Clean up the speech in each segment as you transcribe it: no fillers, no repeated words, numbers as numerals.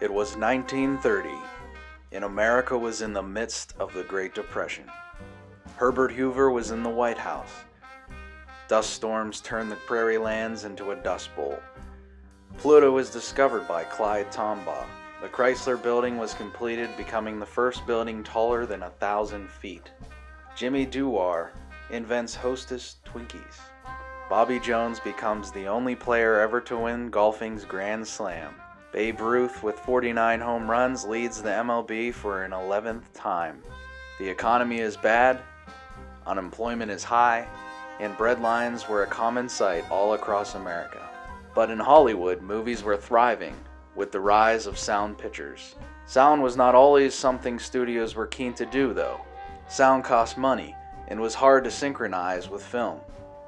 It was 1930, and America was in the midst of the Great Depression. Herbert Hoover was in the White House. Dust storms turned the prairie lands into a dust bowl. Pluto was discovered by Clyde Tombaugh. The Chrysler Building was completed, becoming the first building taller than 1,000 feet. Jimmy Dewar invents Hostess Twinkies. Bobby Jones becomes the only player ever to win golfing's Grand Slam. Babe Ruth, with 49 home runs, leads the MLB for an 11th time. The economy is bad, unemployment is high, and breadlines were a common sight all across America. But in Hollywood, movies were thriving with the rise of sound pictures. Sound was not always something studios were keen to do, though. Sound cost money and was hard to synchronize with film.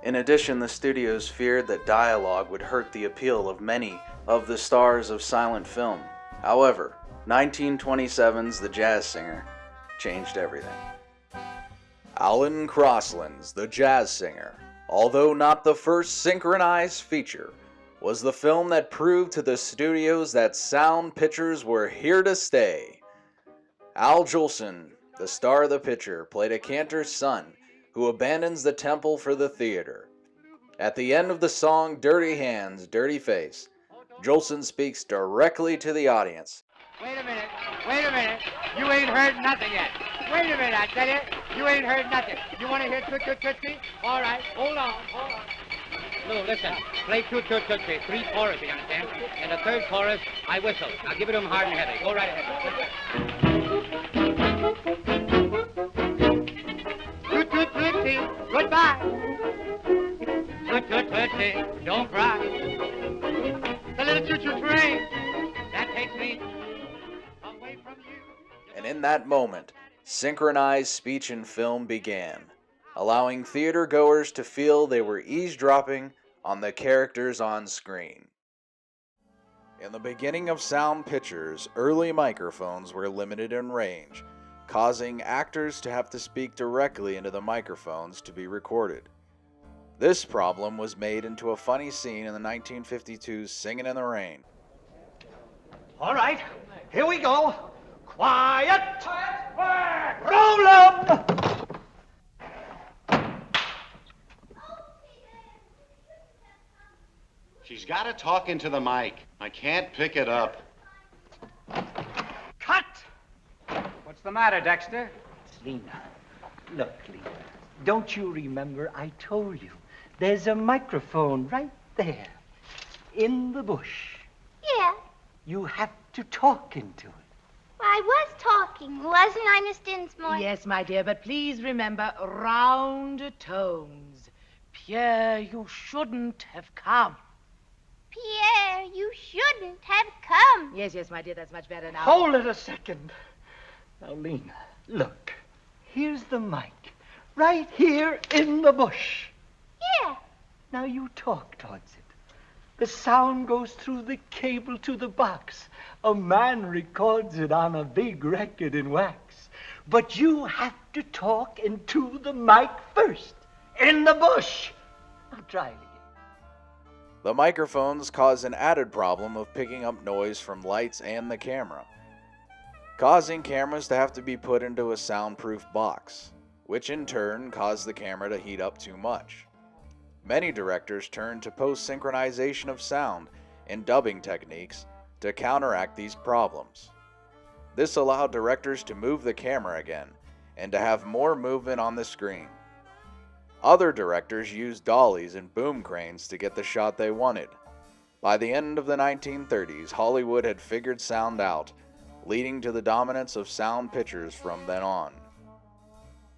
In addition, the studios feared that dialogue would hurt the appeal of many of the stars of silent film. However, 1927's The Jazz Singer changed everything. Alan Crosland's The Jazz Singer, although not the first synchronized feature, was the film that proved to the studios that sound pictures were here to stay. Al Jolson, the star of the picture, played a cantor's son who abandons the temple for the theater. At the end of the song Dirty Hands, Dirty Face, Jolson speaks directly to the audience. Wait a minute, you ain't heard nothing yet. Wait a minute, I tell you, you ain't heard nothing. You want to hear Toot Toot Tootsie? All right, hold on. Lou, listen, play Toot Toot Tootsie, 3 choruses, you understand? And the third chorus, I whistle. Now give it to him hard and heavy. Go right ahead. Toot Toot Tootsie, goodbye. Toot Toot Tootsie, don't cry. The little choo-choo train, that takes me away from you. And in that moment, synchronized speech and film began, allowing theater goers to feel they were eavesdropping on the characters on screen. In the beginning of sound pictures, early microphones were limited in range, causing actors to have to speak directly into the microphones to be recorded. This problem was made into a funny scene in the 1952's Singin' in the Rain. All right, here we go. Quiet! Roll 'em! She's got to talk into the mic. I can't pick it up. Cut! What's the matter, Dexter? It's Lena. Look, Lena, don't you remember I told you there's a microphone right there in the bush. Yeah, You have to talk into it. I was talking, wasn't I, Miss Dinsmore? Yes, my dear, but please remember round tones. Pierre, you shouldn't have come. Pierre, you shouldn't have come. Yes, my dear, that's much better now. Hold it a second. Now, Lena, look. Here's the mic. Right here in the bush. Yeah. Now you talk towards it. The sound goes through the cable to the box. A man records it on a big record in wax. But you have to talk into the mic first. In the bush. Now try it again. The microphones caused an added problem of picking up noise from lights and the camera, causing cameras to have to be put into a soundproof box, which in turn caused the camera to heat up too much. Many directors turned to post-synchronization of sound and dubbing techniques to counteract these problems. This allowed directors to move the camera again and to have more movement on the screen. Other directors used dollies and boom cranes to get the shot they wanted. By the end of the 1930s, Hollywood had figured sound out, leading to the dominance of sound pictures from then on.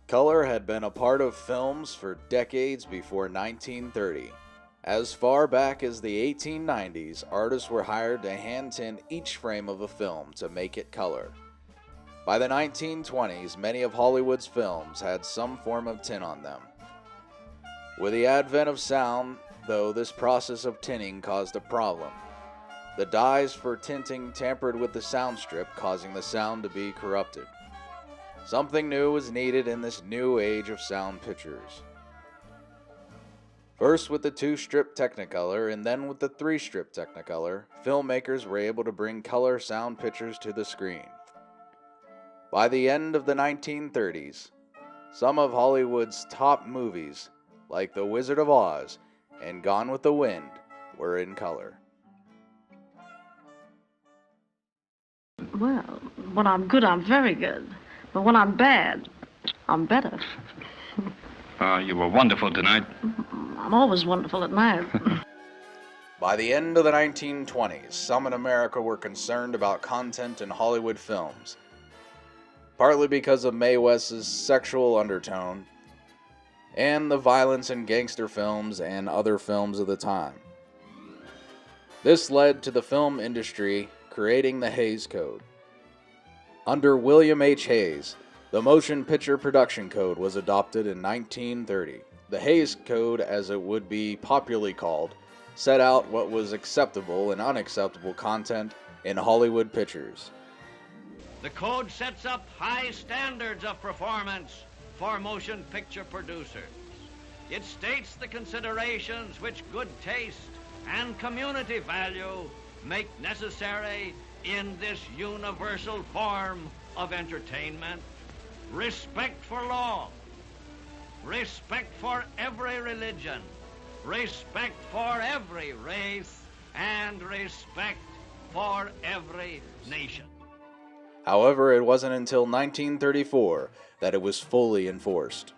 Color had been a part of films for decades before 1930. As far back as the 1890s, artists were hired to hand tint each frame of a film to make it color. By the 1920s, many of Hollywood's films had some form of tint on them. With the advent of sound, though, this process of tinting caused a problem. The dyes for tinting tampered with the sound strip, causing the sound to be corrupted. Something new was needed in this new age of sound pictures. First with the 2-strip Technicolor and then with the 3-strip Technicolor, filmmakers were able to bring color sound pictures to the screen. By the end of the 1930s, some of Hollywood's top movies, like The Wizard of Oz and Gone with the Wind, were in color. Well, when I'm good, I'm very good. But when I'm bad, I'm better. You were wonderful tonight. I'm always wonderful at night. By the end of the 1920s, some in America were concerned about content in Hollywood films, partly because of Mae West's sexual undertone and the violence in gangster films and other films of the time. This led to the film industry creating the Hays Code. Under William H. Hays, the Motion Picture Production Code was adopted in 1930. The Hays Code, as it would be popularly called, set out what was acceptable and unacceptable content in Hollywood pictures. The code sets up high standards of performance for motion picture producers. It states the considerations which good taste and community value make necessary in this universal form of entertainment. Respect for law, respect for every religion, respect for every race, and respect for every nation. However, it wasn't until 1934 that it was fully enforced.